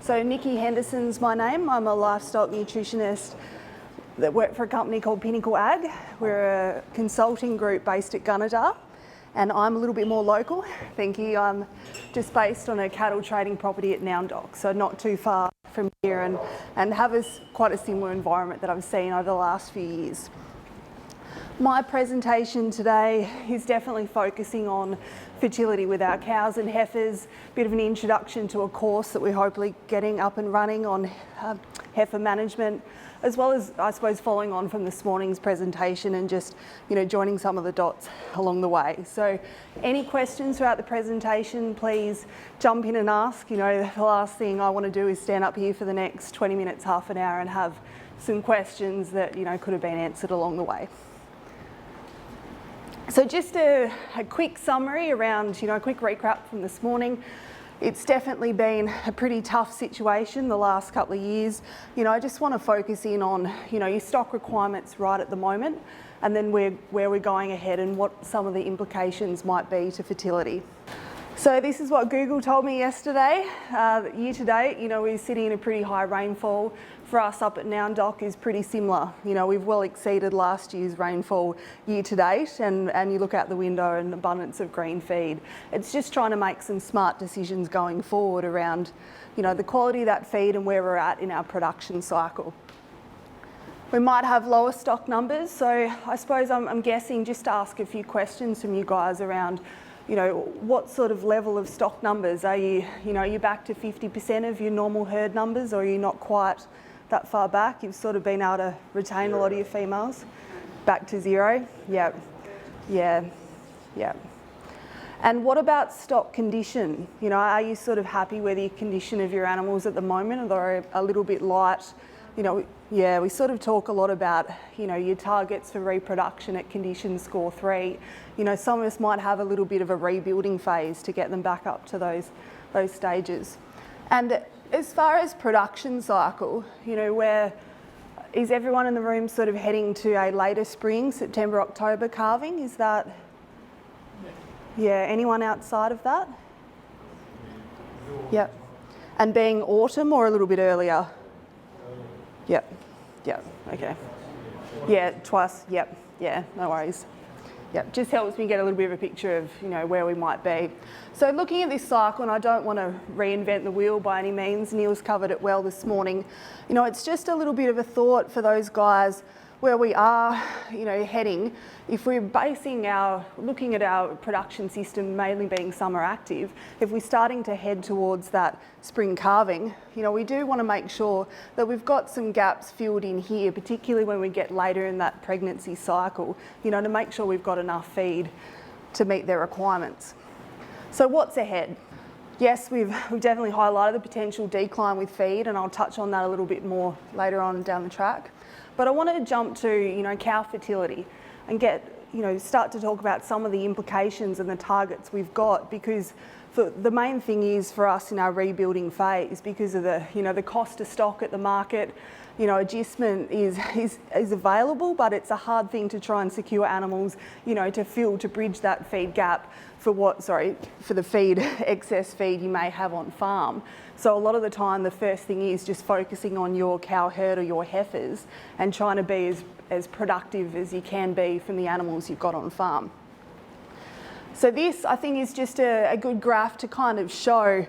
So Nikki Henderson's my name. I'm a livestock nutritionist that work for a company called Pinnacle Ag. We're a consulting group based at Gunnedah, and I'm a little bit more local. Thank you. I'm just based on a cattle trading property at Noundock, so not too far from here, and have quite a similar environment that I've seen over the last few years. My presentation today is definitely focusing on fertility with our cows and heifers, a bit of an introduction to a course that we're hopefully getting up and running on heifer management, as well as, I suppose, following on from this morning's presentation and just, joining some of the dots along the way. So any questions throughout the presentation, please jump in and ask. The last thing I want to do is stand up here for the next 20 minutes, half an hour, and have some questions that, could have been answered along the way. So just a quick summary around, a quick recap from this morning. It's definitely been a pretty tough situation the last couple of years. I just want to focus in on, your stock requirements right at the moment, and then where we're going ahead and what some of the implications might be to fertility. So this is what Google told me yesterday. Year to date, we're sitting in a pretty high rainfall. For us up at Noundock is pretty similar. We've well exceeded last year's rainfall year to date, and you look out the window and abundance of green feed. It's just trying to make some smart decisions going forward around, the quality of that feed and where we're at in our production cycle. We might have lower stock numbers, so I suppose I'm guessing just to ask a few questions from you guys around, what sort of level of stock numbers? Are you back to 50% of your normal herd numbers, or are you not quite that far back? You've sort of been able to retain a lot of your females? Back to zero? Yep. Yeah. And what about stock condition? Are you sort of happy with the condition of your animals at the moment, or they're a little bit light? We sort of talk a lot about, your targets for reproduction at condition score 3. Some of us might have a little bit of a rebuilding phase to get them back up to those stages. And as far as production cycle, where is everyone in the room sort of heading to a later spring, September, October calving? Is that, anyone outside of that? Yep. And being autumn or a little bit earlier? Yep, okay. Yeah, twice, yep, yeah, no worries. Yep, just helps me get a little bit of a picture of, where we might be. So looking at this cycle, and I don't want to reinvent the wheel by any means, Neil's covered it well this morning. It's just a little bit of a thought for those guys where we are, heading. If we're looking at our production system mainly being summer active, if we're starting to head towards that spring calving, we do want to make sure that we've got some gaps filled in here, particularly when we get later in that pregnancy cycle, to make sure we've got enough feed to meet their requirements. So what's ahead? Yes, we've definitely highlighted the potential decline with feed, and I'll touch on that a little bit more later on down the track. But I wanted to jump to, cow fertility and start to talk about some of the implications and the targets we've got, because the main thing is for us in our rebuilding phase, because of the cost of stock at the market, adjustment is available, but it's a hard thing to try and secure animals, to bridge that feed gap for the excess feed you may have on farm. So a lot of the time, the first thing is just focusing on your cow herd or your heifers and trying to be as productive as you can be from the animals you've got on farm. So this, I think, is just a good graph to kind of show,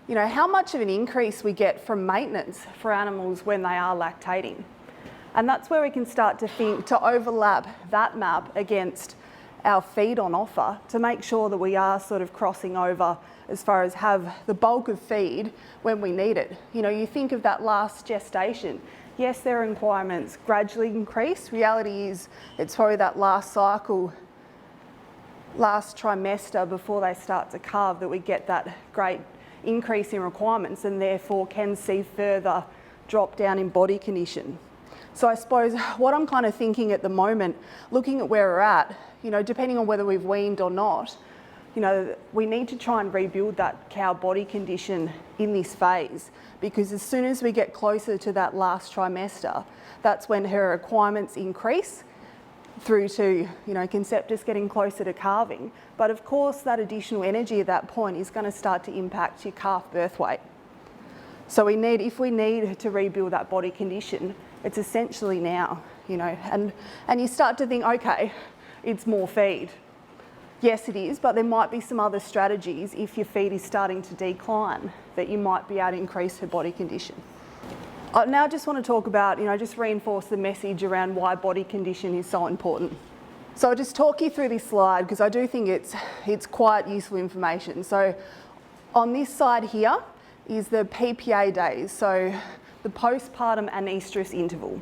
how much of an increase we get from maintenance for animals when they are lactating. And that's where we can start to think to overlap that map against our feed on offer to make sure that we are sort of crossing over as far as have the bulk of feed when we need it. You think of that last gestation. Yes, their requirements gradually increase. Reality is it's probably that last cycle, last trimester before they start to calve that we get that great increase in requirements, and therefore can see further drop down in body condition. So I suppose what I'm kind of thinking at the moment, looking at where we're at, depending on whether we've weaned or not, we need to try and rebuild that cow body condition in this phase, because as soon as we get closer to that last trimester, that's when her requirements increase through to, conceptus getting closer to calving. But of course, that additional energy at that point is going to start to impact your calf birth weight. So if we need to rebuild that body condition, it's essentially now, and you start to think, okay, it's more feed. Yes, it is, but there might be some other strategies if your feed is starting to decline that you might be able to increase her body condition. I now just want to talk about, just reinforce the message around why body condition is so important. So I'll just talk you through this slide because I do think it's quite useful information. So on this side here is the PPA days, so the postpartum anestrus interval.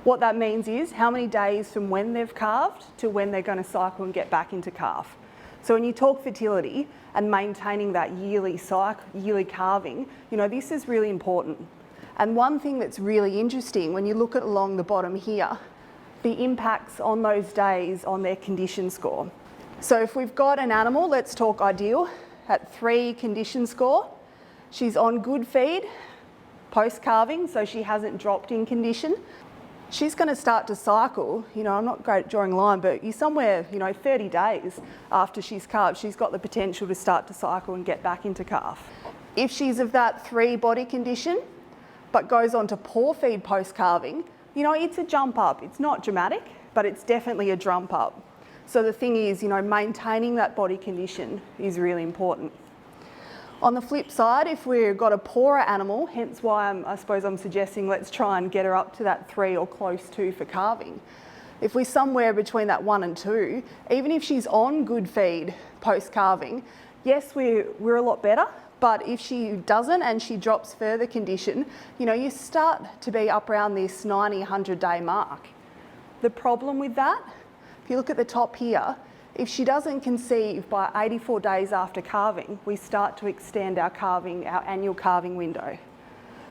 What that means is how many days from when they've calved to when they're going to cycle and get back into calf. So when you talk fertility and maintaining that yearly calving, this is really important. And one thing that's really interesting when you look at along the bottom here, the impacts on those days on their condition score. So if we've got an animal, let's talk ideal, at 3 condition score, she's on good feed, post-calving, so she hasn't dropped in condition. She's going to start to cycle, I'm not great at drawing a line, but you're somewhere, 30 days after she's calved, she's got the potential to start to cycle and get back into calf. If she's of that 3 body condition, but goes on to poor feed post-calving, it's a jump up. It's not dramatic, but it's definitely a jump up. So the thing is, maintaining that body condition is really important. On the flip side, if we've got a poorer animal, hence why I suppose I'm suggesting let's try and get her up to that 3 or close to for calving. If we're somewhere between that 1 and 2, even if she's on good feed post-calving, yes, we're a lot better, but if she doesn't and she drops further condition, you start to be up around this 90, 100 day mark. The problem with that, if you look at the top here, if she doesn't conceive by 84 days after calving, we start to extend our annual calving window.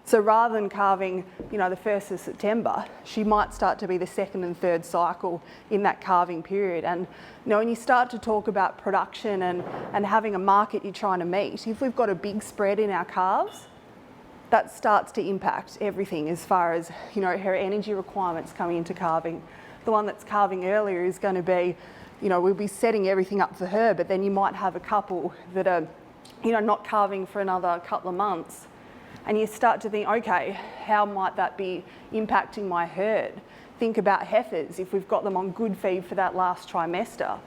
So rather than calving, the 1st of September, she might start to be the 2nd and 3rd cycle in that calving period. And when you start to talk about production and having a market you're trying to meet, if we've got a big spread in our calves, that starts to impact everything as far as, her energy requirements coming into calving. The one that's calving earlier is going to be, we'll be setting everything up for her, but then you might have a couple that are, not calving for another couple of months. And you start to think, okay, how might that be impacting my herd? Think about heifers, if we've got them on good feed for that last trimester,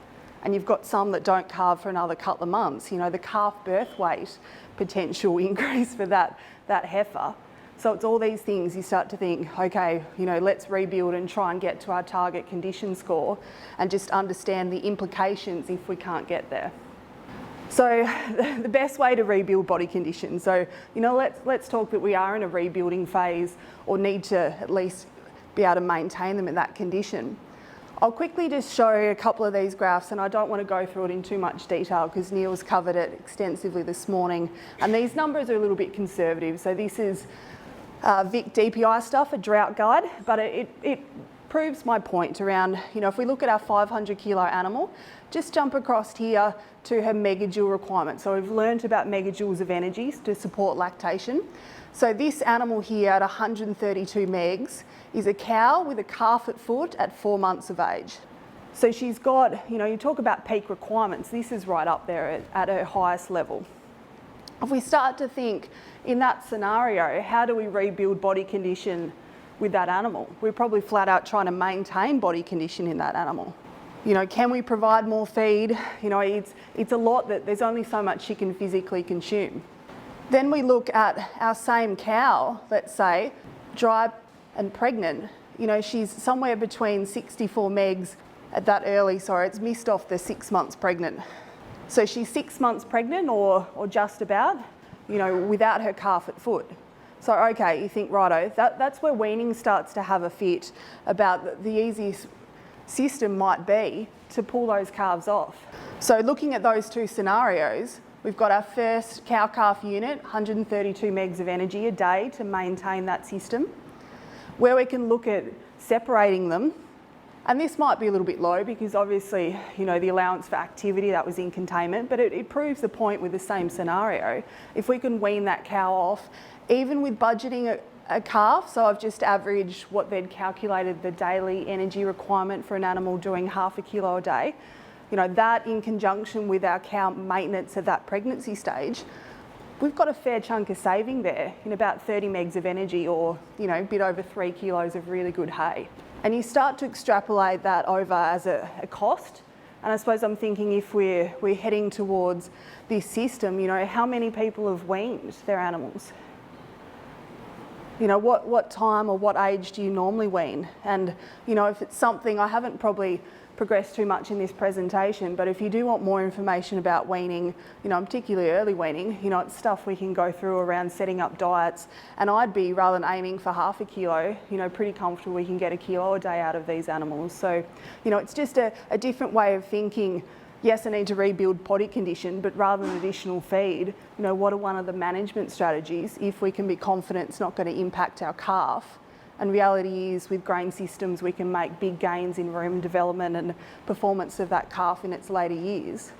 and you've got some that don't calve for another couple of months, the calf birth weight potential increase for that heifer. So it's all these things you start to think, okay, let's rebuild and try and get to our target condition score and just understand the implications if we can't get there. So the best way to rebuild body condition. So, let's talk that we are in a rebuilding phase or need to at least be able to maintain them in that condition. I'll quickly just show a couple of these graphs, and I don't want to go through it in too much detail because Neil's covered it extensively this morning. And these numbers are a little bit conservative. So this is Vic DPI stuff, a drought guide, but it proves my point around, if we look at our 500 kilo animal, just jump across here to her megajoule requirement. So we've learned about megajoules of energy to support lactation. So this animal here at 132 megs is a cow with a calf at foot at 4 months of age. So she's got, you talk about peak requirements, this is right up there at her highest level. If we start to think in that scenario, how do we rebuild body condition with that animal? We're probably flat out trying to maintain body condition in that animal. Can we provide more feed? It's a lot that there's only so much she can physically consume. Then we look at our same cow, let's say, dry and pregnant. She's somewhere between 64 megs at that early, it's missed off the 6 months pregnant. So she's 6 months pregnant or just about, without her calf at foot. So, okay, you think, righto, that's where weaning starts to have a fit about the easiest system might be to pull those calves off. So looking at those two scenarios, we've got our first cow-calf unit, 132 megs of energy a day to maintain that system, where we can look at separating them. And this might be a little bit low because obviously, the allowance for activity, that was in containment, but it proves the point with the same scenario. If we can wean that cow off, even with budgeting a calf, so I've just averaged what they'd calculated the daily energy requirement for an animal doing 0.5 kilo a day, that in conjunction with our cow maintenance at that pregnancy stage, we've got a fair chunk of saving there in about 30 megs of energy, or a bit over 3 kilos of really good hay. And you start to extrapolate that over as a cost. And I suppose I'm thinking, if we're heading towards this system, how many people have weaned their animals? What time or what age do you normally wean? And if it's something, I haven't probably progressed too much in this presentation, but if you do want more information about weaning, particularly early weaning, it's stuff we can go through around setting up diets. And I'd be, rather than aiming for half a kilo, pretty comfortable we can get a kilo a day out of these animals. So, it's just a different way of thinking. Yes, I need to rebuild body condition, but rather than additional feed, what are one of the management strategies if we can be confident it's not going to impact our calf? And reality is, with grain systems, we can make big gains in rumen development and performance of that calf in its later years.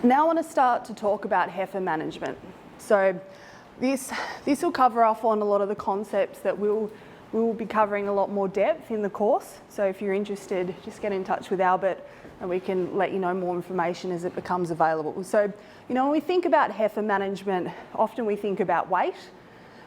Now I want to start to talk about heifer management. So this will cover off on a lot of the concepts that we'll be covering a lot more depth in the course. So if you're interested, just get in touch with Albert and we can let you know more information as it becomes available. So, when we think about heifer management, often we think about weight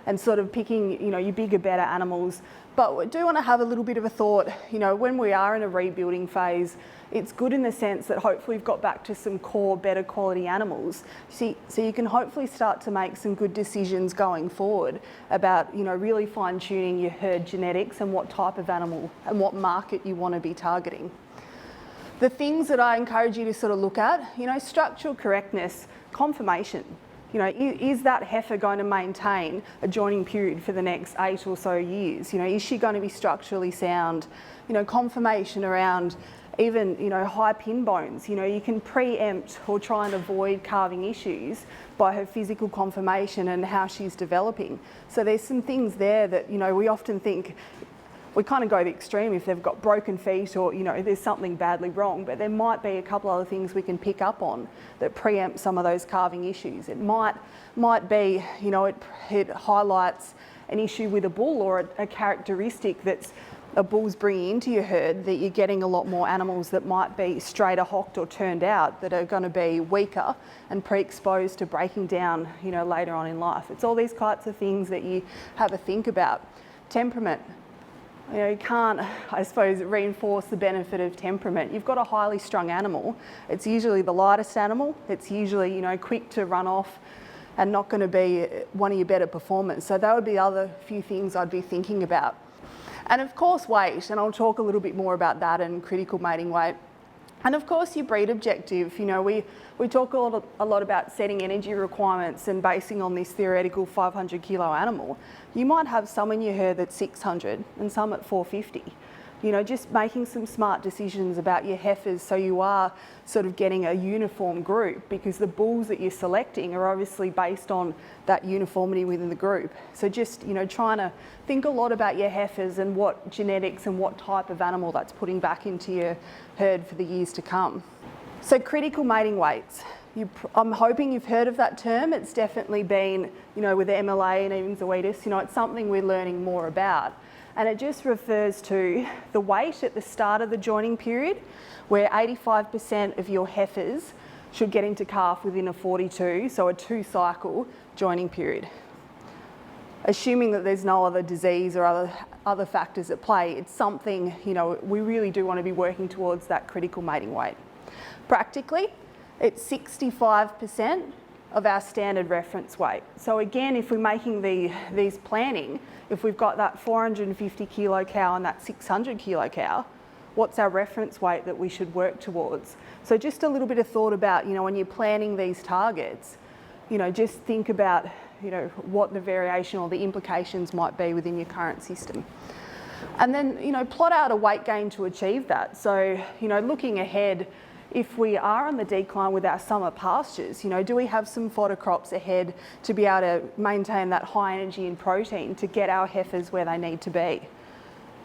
and sort of picking, your bigger, better animals. But we do want to have a little bit of a thought, when we are in a rebuilding phase, it's good in the sense that hopefully we've got back to some core, better quality animals. So you can hopefully start to make some good decisions going forward about, really fine tuning your herd genetics and what type of animal and what market you want to be targeting. The things that I encourage you to sort of look at, structural correctness, conformation. Is that heifer going to maintain a joining period for the next 8 or so years? Is she going to be structurally sound? Conformation around even, high pin bones. You can preempt or try and avoid calving issues by her physical conformation and how she's developing. So there's some things there that, we often think, we kind of go the extreme if they've got broken feet or, there's something badly wrong, but there might be a couple other things we can pick up on that preempt some of those calving issues. It might be, it highlights an issue with a bull or a characteristic that's a bull's bringing into your herd, that you're getting a lot more animals that might be straighter hocked or turned out, that are going to be weaker and pre-exposed to breaking down, later on in life. It's all these types of things that you have a think about. Temperament. You can't, I suppose, reinforce the benefit of temperament. You've got a highly strung animal. It's usually the lightest animal. It's usually, quick to run off and not going to be one of your better performers. So that would be other few things I'd be thinking about. And of course, weight, and I'll talk a little bit more about that and critical mating weight. And of course, your breed objective. We talk a lot about setting energy requirements and basing on this theoretical 500 kilo animal. You might have some in your herd that's 600 and some at 450. Just making some smart decisions about your heifers so you are sort of getting a uniform group, because the bulls that you're selecting are obviously based on that uniformity within the group. So just, trying to think a lot about your heifers and what genetics and what type of animal that's putting back into your herd for the years to come. So critical mating weights. I'm hoping you've heard of that term. It's definitely been, with the MLA and even Zoetis, it's something we're learning more about. And it just refers to the weight at the start of the joining period, where 85% of your heifers should get into calf within a 42, so a 2-cycle joining period. Assuming that there's no other disease or other factors at play, it's something, we really do want to be working towards that critical mating weight. Practically, it's 65% of our standard reference weight. So again, if we're making these planning, if we've got that 450 kilo cow and that 600 kilo cow, what's our reference weight that we should work towards? So just a little bit of thought about, when you're planning these targets, just think about, what the variation or the implications might be within your current system. And then, plot out a weight gain to achieve that. So, looking ahead, if we are on the decline with our summer pastures, do we have some fodder crops ahead to be able to maintain that high energy and protein to get our heifers where they need to be?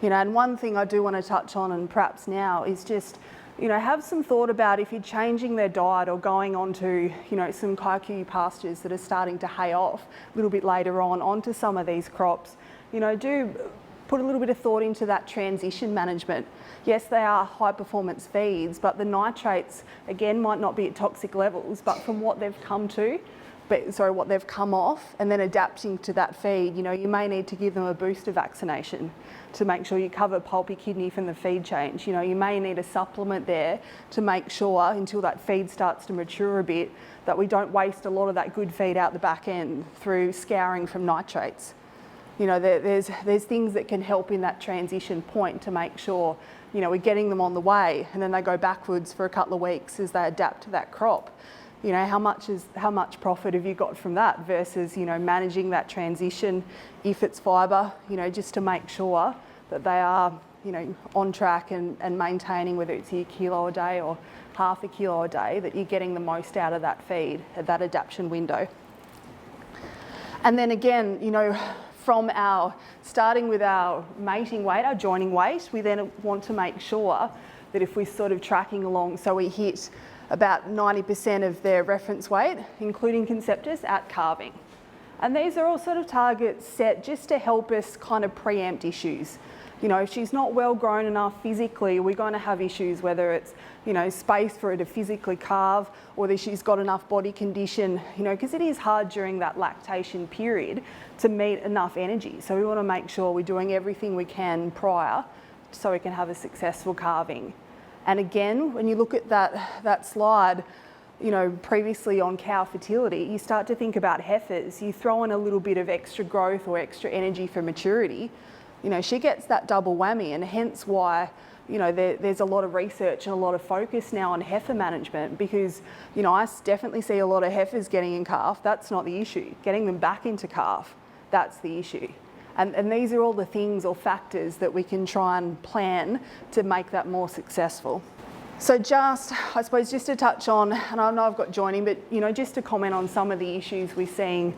And one thing I do want to touch on, and perhaps now, is just, have some thought about if you're changing their diet or going on to, some kikuyu pastures that are starting to hay off a little bit later on onto some of these crops, do put a little bit of thought into that transition management. Yes, they are high performance feeds, but the nitrates, again, might not be at toxic levels, but from what they've come to, what they've come off, and then adapting to that feed. You know, you may need to give them a booster vaccination to make sure you cover pulpy kidney from the feed change. You know, you may need a supplement there to make sure, until that feed starts to mature a bit, that we don't waste a lot of that good feed out the back end through scouring from nitrates. You know, there's things that can help in that transition point to make sure, you know, we're getting them on the way, and then they go backwards for a couple of weeks as they adapt to that crop. You know, how much profit have you got from that versus, you know, managing that transition if it's fibre, you know, just to make sure that they are, you know, on track and maintaining, whether it's a kilo a day or half a kilo a day, that you're getting the most out of that feed at that adaptation window. And then again, you know, from starting with our mating weight, our joining weight, we then want to make sure that if we're sort of tracking along, so we hit about 90% of their reference weight, including conceptus, at calving. And these are all sort of targets set just to help us kind of preempt issues. You know, if she's not well grown enough physically, we're going to have issues, whether it's, you know, space for her to physically calve, or that she's got enough body condition, you know, because it is hard during that lactation period to meet enough energy. So we want to make sure we're doing everything we can prior so we can have a successful calving. And again, when you look at that slide, you know, previously on cow fertility, you start to think about heifers. You throw in a little bit of extra growth or extra energy for maturity, you know, she gets that double whammy, and hence why, you know, there's a lot of research and a lot of focus now on heifer management, because, you know, I definitely see a lot of heifers getting in calf. That's not the issue. Getting them back into calf, that's the issue. And these are all the things or factors that we can try and plan to make that more successful. So I suppose just to touch on, and I know I've got joining, but, you know, just to comment on some of the issues we're seeing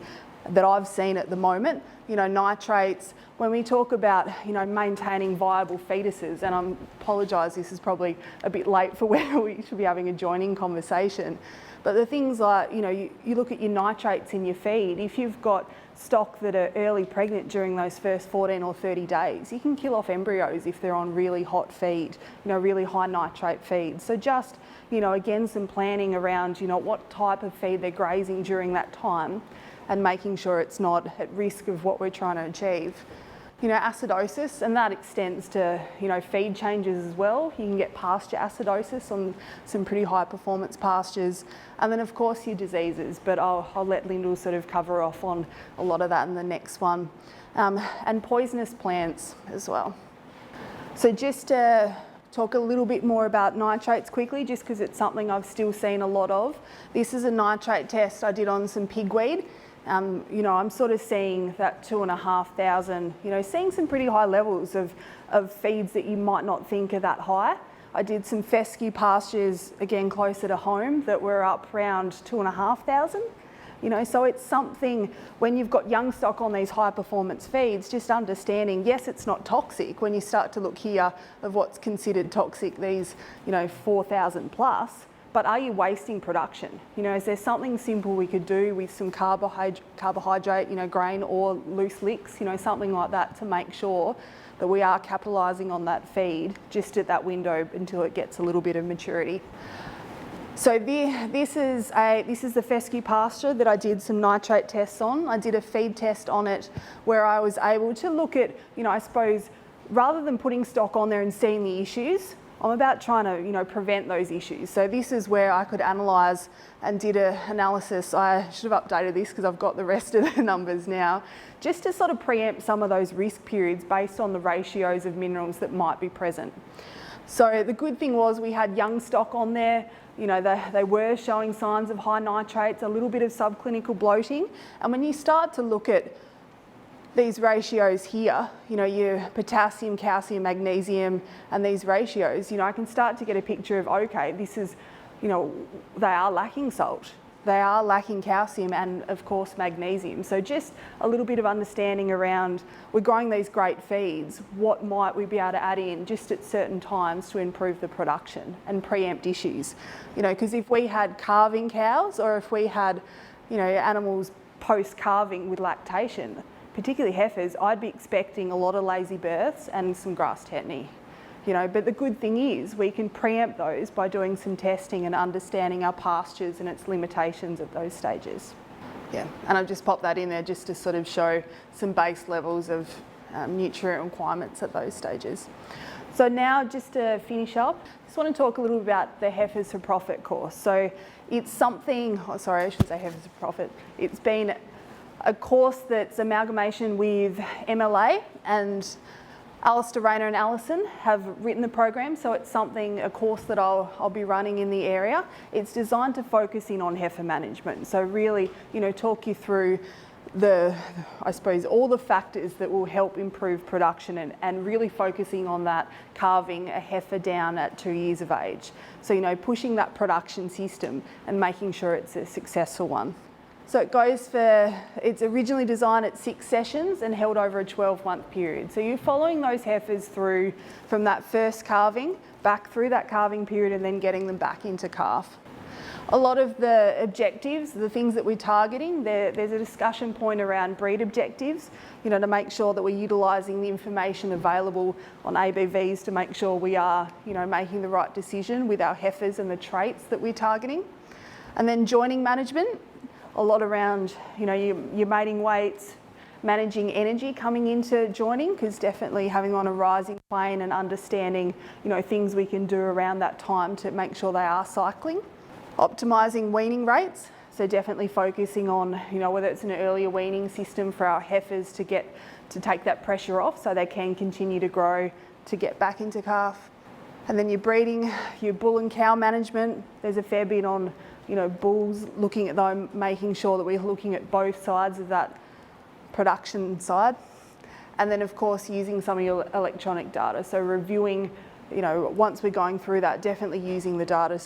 that I've seen at the moment. You know, nitrates, when we talk about, you know, maintaining viable fetuses, and I apologise, this is probably a bit late for where we should be having a joining conversation, but the things like, you know, you look at your nitrates in your feed. If you've got stock that are early pregnant during those first 14 or 30 days, you can kill off embryos if they're on really hot feed, you know, really high nitrate feed. So just, you know, again, some planning around, you know, what type of feed they're grazing during that time, and making sure it's not at risk of what we're trying to achieve. You know, acidosis, and that extends to, you know, feed changes as well. You can get pasture acidosis on some pretty high performance pastures. And then of course your diseases, but I'll let Lyndall sort of cover off on a lot of that in the next one. And poisonous plants as well. So just to talk a little bit more about nitrates quickly, just because it's something I've still seen a lot of. This is a nitrate test I did on some pigweed. You know, I'm sort of seeing that 2,500, you know, seeing some pretty high levels of feeds that you might not think are that high. I did some fescue pastures, again, closer to home, that were up around 2,500. You know, so it's something, when you've got young stock on these high performance feeds, just understanding, yes, it's not toxic. When you start to look here of what's considered toxic, these, you know, 4,000 plus, but are you wasting production? You know, is there something simple we could do with some carbohydrate, you know, grain or loose licks, you know, something like that, to make sure that we are capitalising on that feed just at that window until it gets a little bit of maturity. So this is the fescue pasture that I did some nitrate tests on. I did a feed test on it where I was able to look at, you know, I suppose, rather than putting stock on there and seeing the issues, I'm about trying to, you know, prevent those issues. So this is where I could analyse and did an analysis. I should have updated this because I've got the rest of the numbers now, just to sort of preempt some of those risk periods based on the ratios of minerals that might be present. So the good thing was we had young stock on there. You know, they were showing signs of high nitrates, a little bit of subclinical bloating. And when you start to look at these ratios here, you know, your potassium, calcium, magnesium, and these ratios, you know, I can start to get a picture of, okay, this is, you know, they are lacking salt, they are lacking calcium, and of course magnesium. So just a little bit of understanding around, we're growing these great feeds, what might we be able to add in just at certain times to improve the production and preempt issues. You know, because if we had calving cows, or if we had, you know, animals post-calving with lactation, particularly heifers, I'd be expecting a lot of lazy births and some grass tetany. You know, but the good thing is we can preempt those by doing some testing and understanding our pastures and its limitations at those stages. Yeah, and I've just popped that in there just to sort of show some base levels of nutrient requirements at those stages. So now, just to finish up, I just want to talk a little about the Heifers for Profit course. So it's something, I shouldn't say Heifers for Profit, it's been a course that's amalgamation with MLA, and Alistair, Rayner and Alison have written the program, so it's a course that I'll be running in the area. It's designed to focus in on heifer management, so really, talk you through all the factors that will help improve production and really focusing on that calving a heifer down at 2 years of age. So, pushing that production system and making sure it's a successful one. So it's originally designed at 6 sessions and held over a 12-month period. So you're following those heifers through from that first calving, back through that calving period, and then getting them back into calf. A lot of the objectives, the things that we're targeting, there's a discussion point around breed objectives, to make sure that we're utilising the information available on ABVs to make sure we are, making the right decision with our heifers and the traits that we're targeting. And then joining management. A lot around, your mating weights, managing energy coming into joining, because definitely having on a rising plane and understanding, things we can do around that time to make sure they are cycling. Optimising weaning rates, so definitely focusing on, whether it's an earlier weaning system for our heifers to take that pressure off so they can continue to grow to get back into calf. And then your breeding, your bull and cow management, there's a fair bit on bulls, looking at them, making sure that we're looking at both sides of that production side. And then, of course, using some of your electronic data. So reviewing, once we're going through that, definitely using the data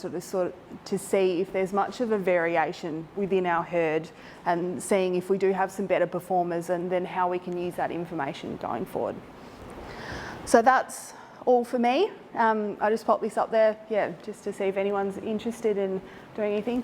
to see if there's much of a variation within our herd and seeing if we do have some better performers and then how we can use that information going forward. So that's all for me. I just popped this up there, just to see if anyone's interested in doing anything.